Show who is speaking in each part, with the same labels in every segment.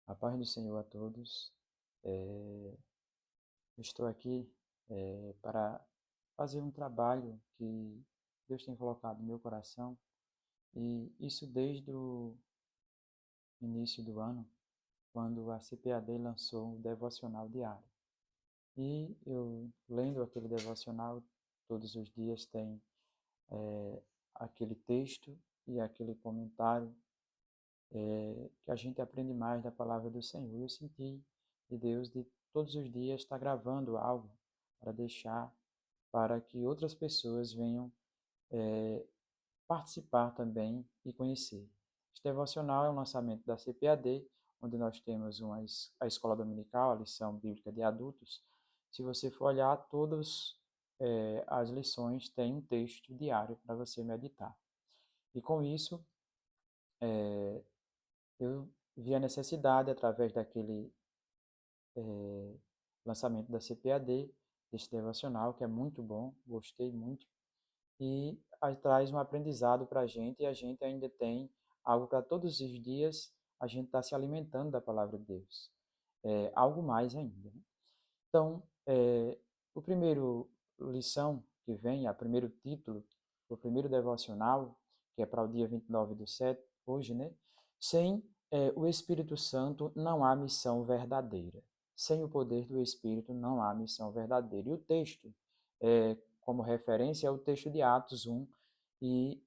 Speaker 1: A paz do Senhor a todos. Eu estou aqui para fazer um trabalho que Deus tem colocado no meu coração, e isso desde o início do ano, quando a CPAD lançou o devocional diário. E eu, lendo aquele devocional, todos os dias tem aquele texto e aquele comentário que a gente aprende mais da palavra do Senhor. Eu senti de Deus de todos os dias estar gravando algo para deixar para que outras pessoas venham participar também e conhecer. Este devocional é um lançamento da CPAD, onde nós temos a escola dominical, a lição bíblica de adultos. Se você for olhar, todas as lições têm um texto diário para você meditar. E com isso, eu vi a necessidade, através daquele lançamento da CPAD, deste devocional, que é muito bom, gostei muito, e traz um aprendizado para a gente, e a gente ainda tem algo para todos os dias a gente está se alimentando da palavra de Deus. Algo mais ainda, né? Então, o primeiro lição que vem, o primeiro título, o primeiro devocional, que é para o dia 29/7, hoje, né? Sem o Espírito Santo não há missão verdadeira. Sem o poder do Espírito não há missão verdadeira. E o texto, como referência, é o texto de Atos 1 e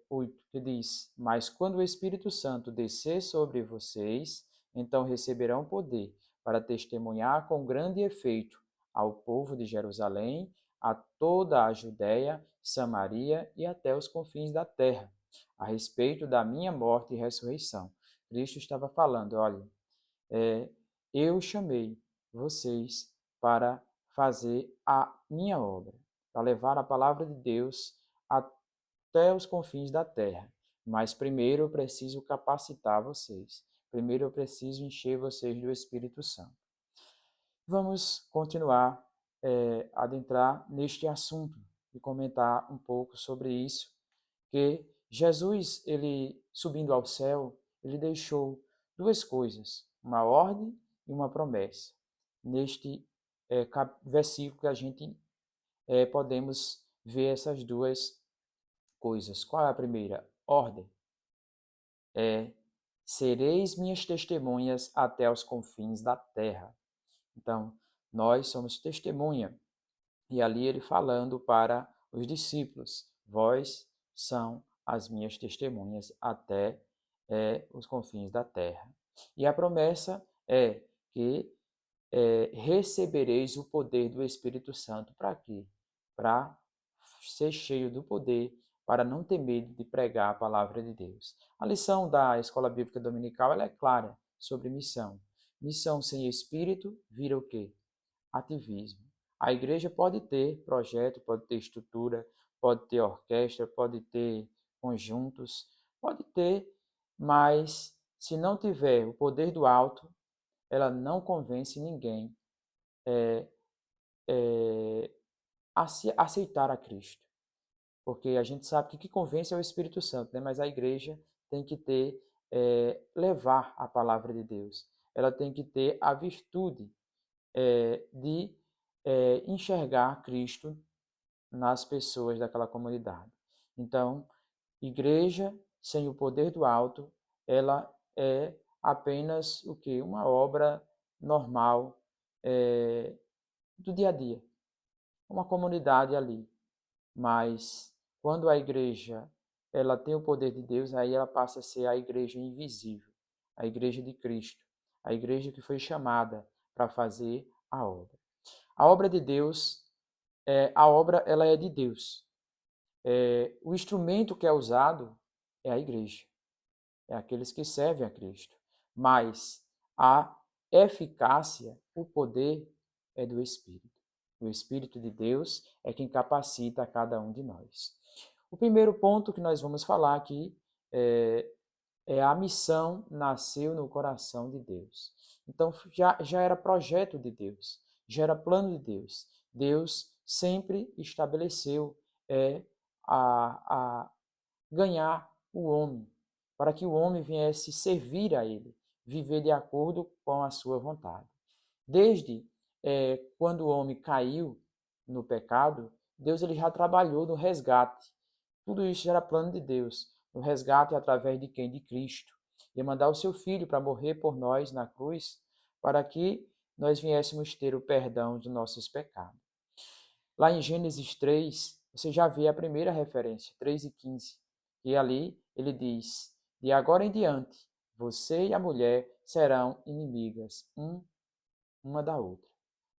Speaker 1: 8, que diz: Mas quando o Espírito Santo descer sobre vocês, então receberão poder para testemunhar com grande efeito ao povo de Jerusalém, a toda a Judéia, Samaria e até os confins da terra, a respeito da minha morte e ressurreição. Cristo estava falando, olha, eu chamei vocês para fazer a minha obra, para levar a palavra de Deus até os confins da terra. Mas primeiro eu preciso capacitar vocês. Primeiro eu preciso encher vocês do Espírito Santo. Vamos continuar adentrar neste assunto e comentar um pouco sobre isso, que Jesus, ele subindo ao céu, ele deixou duas coisas, uma ordem e uma promessa. Neste versículo que a gente podemos ver essas duas coisas. Qual é a primeira? Ordem. Sereis minhas testemunhas até os confins da terra. Então, nós somos testemunha. E ali ele falando para os discípulos: vós são as minhas testemunhas até os confins da terra. E a promessa é que recebereis o poder do Espírito Santo. Para quê? Para ser cheio do poder, para não ter medo de pregar a palavra de Deus. A lição da Escola Bíblica Dominical ela é clara sobre missão. Missão sem espírito vira o quê? Ativismo. A igreja pode ter projeto, pode ter estrutura, pode ter orquestra, pode ter conjuntos, pode ter, mas se não tiver o poder do alto, ela não convence ninguém a se aceitar a Cristo. Porque a gente sabe que o que convence é o Espírito Santo, né? Mas a igreja tem que ter, levar a palavra de Deus. Ela tem que ter a virtude de enxergar Cristo nas pessoas daquela comunidade. Então, igreja sem o poder do alto, ela é apenas o que? Uma obra normal do dia a dia, uma comunidade ali. Mas quando a igreja ela tem o poder de Deus, aí ela passa a ser a igreja invisível, a igreja de Cristo, a igreja que foi chamada para fazer a obra. A obra de Deus, a obra ela é de Deus. O instrumento que é usado é a igreja, é aqueles que servem a Cristo. Mas a eficácia, o poder é do Espírito. O Espírito de Deus é quem capacita a cada um de nós. O primeiro ponto que nós vamos falar aqui é a missão nasceu no coração de Deus. Então já era projeto de Deus, já era plano de Deus. Deus sempre estabeleceu a ganhar o homem, para que o homem viesse servir a ele, viver de acordo com a sua vontade. Desde quando o homem caiu no pecado, Deus ele já trabalhou no resgate. Tudo isso era plano de Deus. O resgate através de quem? De Cristo. Ia mandar o seu Filho para morrer por nós na cruz, para que nós viéssemos ter o perdão dos nossos pecados. Lá em Gênesis 3, você já vê a primeira referência, 3:15, e ali ele diz: de agora em diante, você e a mulher serão inimigas uma da outra.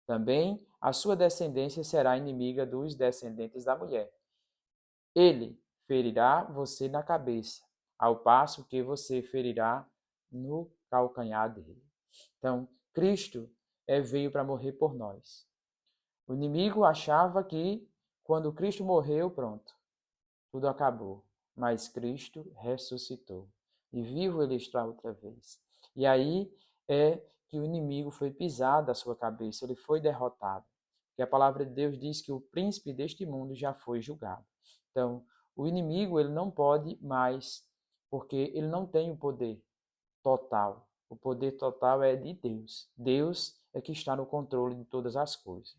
Speaker 1: Também a sua descendência será inimiga dos descendentes da mulher. Ele ferirá você na cabeça, ao passo que você ferirá no calcanhar dele. Então, Cristo veio para morrer por nós. O inimigo achava que quando Cristo morreu, pronto, tudo acabou. Mas Cristo ressuscitou. E vivo ele está outra vez. E aí é que o inimigo foi pisado da sua cabeça, ele foi derrotado. Porque a palavra de Deus diz que o príncipe deste mundo já foi julgado. Então, o inimigo ele não pode mais, porque ele não tem o poder total. O poder total é de Deus. Deus é que está no controle de todas as coisas.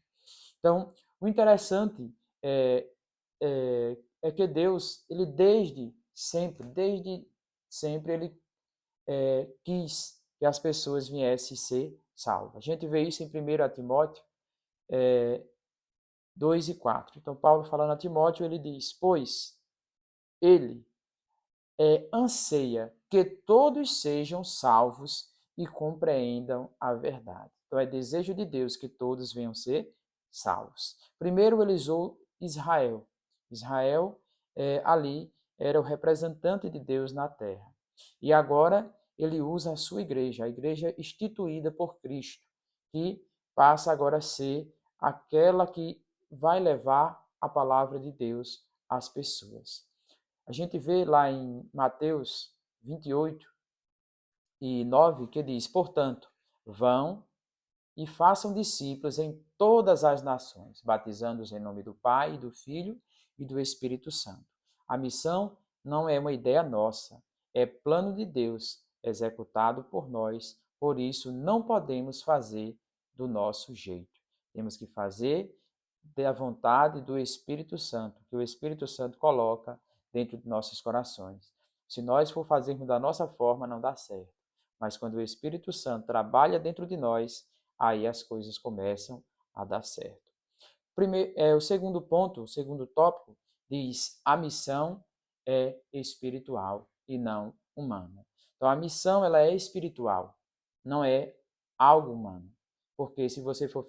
Speaker 1: Então, o interessante é que Deus, ele desde sempre, ele quis que as pessoas viessem ser salvas. A gente vê isso em 1 Timóteo 2:4. Então, Paulo falando a Timóteo, ele diz, pois ele anseia que todos sejam salvos e compreendam a verdade. Então, é desejo de Deus que todos venham ser salvos. Primeiro, ele usou Israel. Israel, ali, era o representante de Deus na terra. E agora, ele usa a sua igreja, a igreja instituída por Cristo, que passa agora a ser aquela que vai levar a palavra de Deus às pessoas. A gente vê lá em Mateus 28:9 que diz, portanto, vão e façam discípulos em todas as nações, batizando-os em nome do Pai, do Filho e do Espírito Santo. A missão não é uma ideia nossa, é plano de Deus, executado por nós, por isso não podemos fazer do nosso jeito. Temos que fazer da vontade do Espírito Santo, que o Espírito Santo coloca dentro de nossos corações. Se nós for fazermos da nossa forma, não dá certo. Mas quando o Espírito Santo trabalha dentro de nós, aí as coisas começam a dar certo. O segundo ponto, o segundo tópico, diz a missão é espiritual e não humana. Então a missão ela é espiritual, não é algo humano. Porque se você for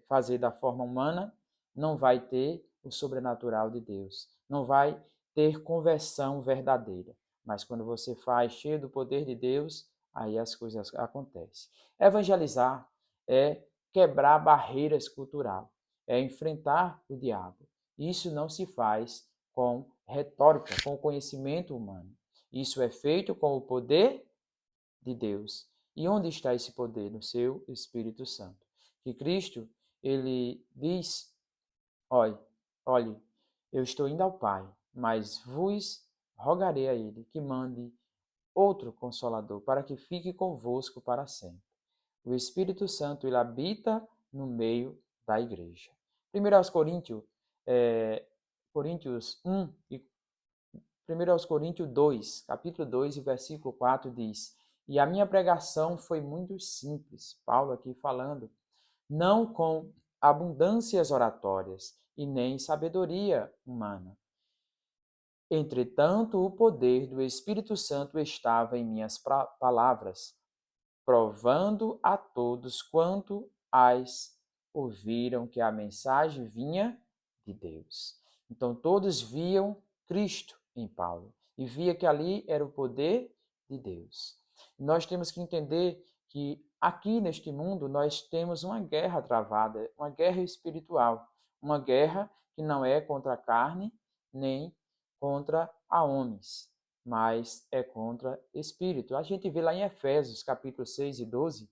Speaker 1: fazer da forma humana, não vai ter o sobrenatural de Deus, não vai ter conversão verdadeira. Mas quando você faz cheio do poder de Deus, aí as coisas acontecem. Evangelizar é quebrar barreiras culturais, é enfrentar o diabo. Isso não se faz com retórica, com conhecimento humano. Isso é feito com o poder de Deus. E onde está esse poder? No seu Espírito Santo. Que Cristo, ele diz, olhe, eu estou indo ao Pai, mas vos rogarei a ele que mande outro Consolador, para que fique convosco para sempre. O Espírito Santo, ele habita no meio da igreja. 1 Coríntios, Coríntios 1 e 1 Coríntios 2, capítulo 2 e versículo 4 diz, e a minha pregação foi muito simples, Paulo aqui falando, não com abundâncias oratórias e nem sabedoria humana. Entretanto, o poder do Espírito Santo estava em minhas palavras, provando a todos quanto as ouviram que a mensagem vinha de Deus. Então todos viam Cristo em Paulo e via que ali era o poder de Deus. Nós temos que entender que aqui neste mundo nós temos uma guerra travada, uma guerra espiritual, uma guerra que não é contra a carne nem contra a homens, mas é contra espírito. A gente vê lá em Efésios, capítulo 6 e 12,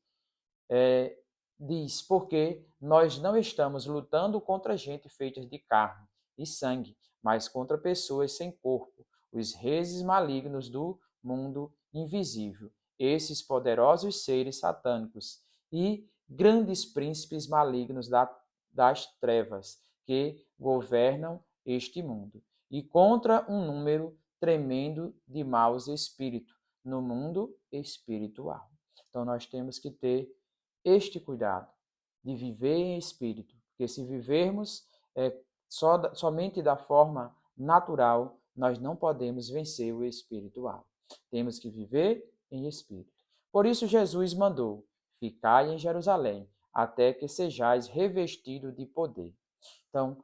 Speaker 1: diz, porque nós não estamos lutando contra gente feita de carne e sangue, mas contra pessoas sem corpo, os reis malignos do mundo invisível, esses poderosos seres satânicos e grandes príncipes malignos das trevas que governam este mundo, e contra um número tremendo de maus espíritos no mundo espiritual. Então nós temos que ter este cuidado de viver em espírito, porque se vivermos somente da forma natural, nós não podemos vencer o espiritual. Temos que viver em espírito. Por isso Jesus mandou: ficai em Jerusalém, até que sejais revestidos de poder. Então,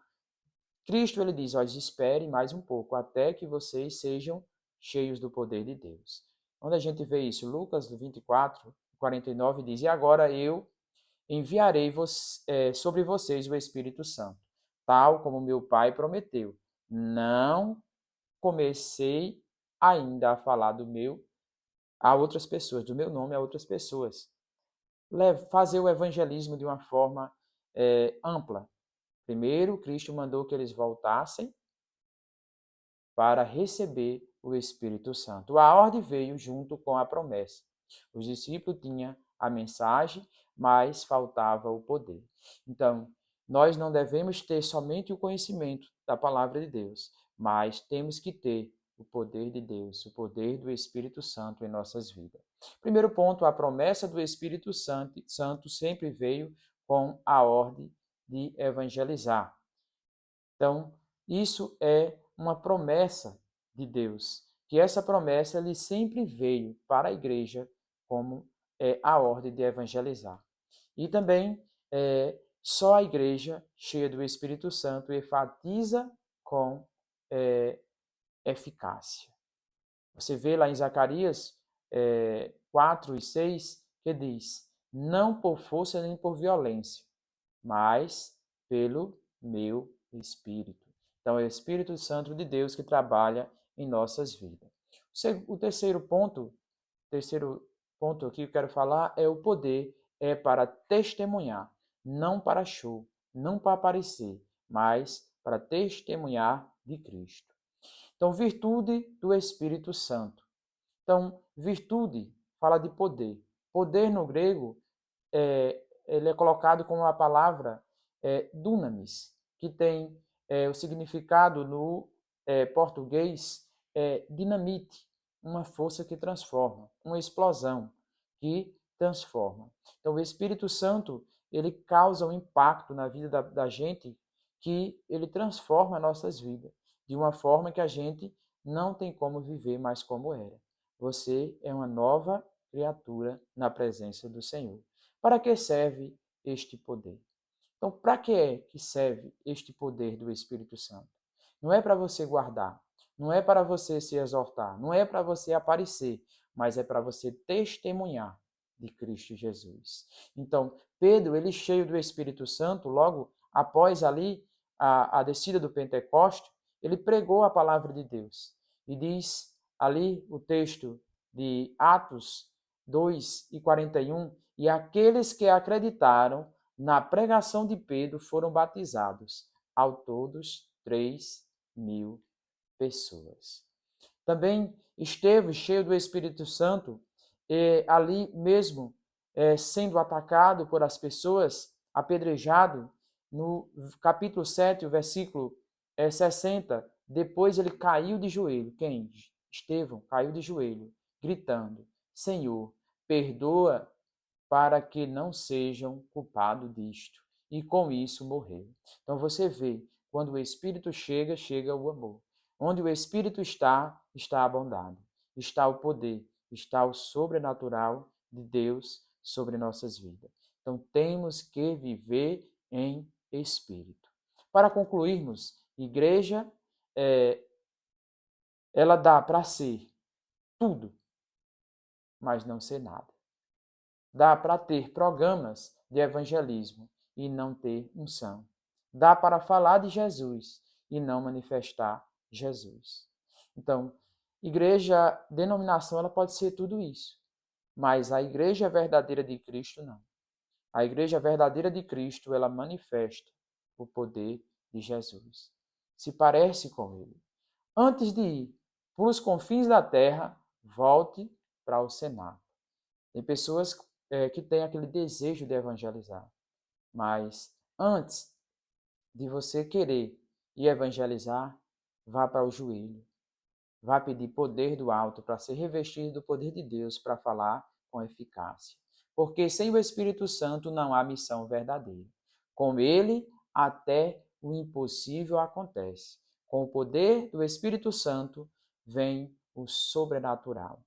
Speaker 1: Cristo ele diz: olha, espere mais um pouco, até que vocês sejam cheios do poder de Deus. Onde a gente vê isso? Lucas 24, 49 diz: e agora eu enviarei sobre vocês o Espírito Santo, tal como meu Pai prometeu. Não comecei ainda a falar do meu a outras pessoas, do meu nome a outras pessoas. Fazer o evangelismo de uma forma ampla. Primeiro, Cristo mandou que eles voltassem para receber o Espírito Santo. A ordem veio junto com a promessa. Os discípulos tinham a mensagem, mas faltava o poder. Então, nós não devemos ter somente o conhecimento da palavra de Deus, mas temos que ter o poder de Deus, o poder do Espírito Santo em nossas vidas. Primeiro ponto, a promessa do Espírito Santo sempre veio com a ordem de evangelizar. Então, isso é uma promessa de Deus, que essa promessa ele sempre veio para a igreja como a ordem de evangelizar. E também só a igreja cheia do Espírito Santo enfatiza com eficácia. Você vê lá em Zacarias 4 e 6, que diz: não por força nem por violência, mas pelo meu Espírito. Então, é o Espírito Santo de Deus que trabalha em nossas vidas. O terceiro ponto aqui que eu quero falar é o poder para testemunhar, não para show, não para aparecer, mas para testemunhar de Cristo. Então, virtude do Espírito Santo. Então, virtude fala de poder. Poder no grego ele é colocado como a palavra dunamis, que tem o significado no português dinamite, uma força que transforma, uma explosão que transforma. Então, o Espírito Santo ele causa um impacto na vida da gente que ele transforma nossas vidas de uma forma que a gente não tem como viver mais como era. Você é uma nova criatura na presença do Senhor. Para que serve este poder? Então, para que é que serve este poder do Espírito Santo? Não é para você guardar, não é para você se exortar, não é para você aparecer, mas é para você testemunhar de Cristo Jesus. Então, Pedro, ele cheio do Espírito Santo, logo após ali a descida do Pentecoste, ele pregou a palavra de Deus. E diz ali o texto de Atos 2 e 41, e aqueles que acreditaram na pregação de Pedro foram batizados, ao todos 3.000 pessoas. Também Estevão, cheio do Espírito Santo, ali mesmo sendo atacado por as pessoas, apedrejado, no capítulo 7, o versículo 60, depois ele caiu de joelho. Quem? Estevão caiu de joelho, gritando: Senhor, perdoa para que não sejam culpados disto. E com isso morreu. Então você vê, quando o Espírito chega, chega o amor. Onde o Espírito está, está a bondade, está o poder, está o sobrenatural de Deus sobre nossas vidas. Então temos que viver em Espírito. Para concluirmos, igreja, ela dá para ser tudo, mas não ser nada. Dá para ter programas de evangelismo e não ter unção. Dá para falar de Jesus e não manifestar Jesus. Então, igreja, denominação, ela pode ser tudo isso. Mas a igreja verdadeira de Cristo, não. A igreja verdadeira de Cristo, ela manifesta o poder de Jesus. Se parece com ele. Antes de ir para os confins da terra, volte para o cenáculo. Tem pessoas que têm aquele desejo de evangelizar, mas antes de você querer ir evangelizar, vá para o joelho, vá pedir poder do alto para ser revestido do poder de Deus para falar com eficácia. Porque sem o Espírito Santo não há missão verdadeira. Com ele, até o impossível acontece. Com o poder do Espírito Santo, vem o sobrenatural.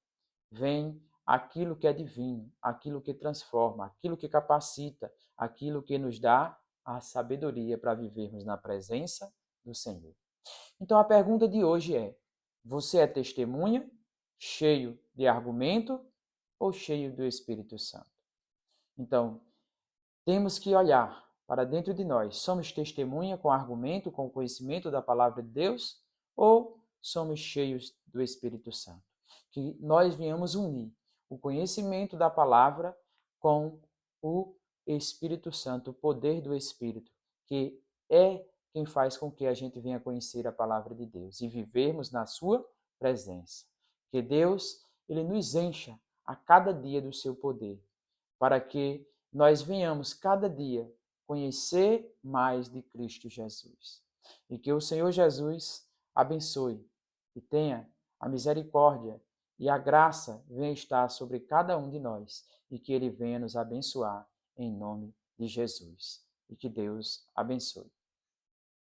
Speaker 1: Vem aquilo que é divino, aquilo que transforma, aquilo que capacita, aquilo que nos dá a sabedoria para vivermos na presença do Senhor. Então a pergunta de hoje é: você é testemunha, cheio de argumento ou cheio do Espírito Santo? Então, temos que olhar para dentro de nós. Somos testemunha com argumento, com conhecimento da palavra de Deus ou somos cheios do Espírito Santo? Que nós venhamos unir o conhecimento da palavra com o Espírito Santo, o poder do Espírito, que é quem faz com que a gente venha conhecer a palavra de Deus e vivermos na sua presença. Que Deus, ele nos encha a cada dia do seu poder, para que nós venhamos cada dia conhecer mais de Cristo Jesus. E que o Senhor Jesus abençoe e tenha a misericórdia e a graça venha estar sobre cada um de nós e que ele venha nos abençoar em nome de Jesus. E que Deus abençoe.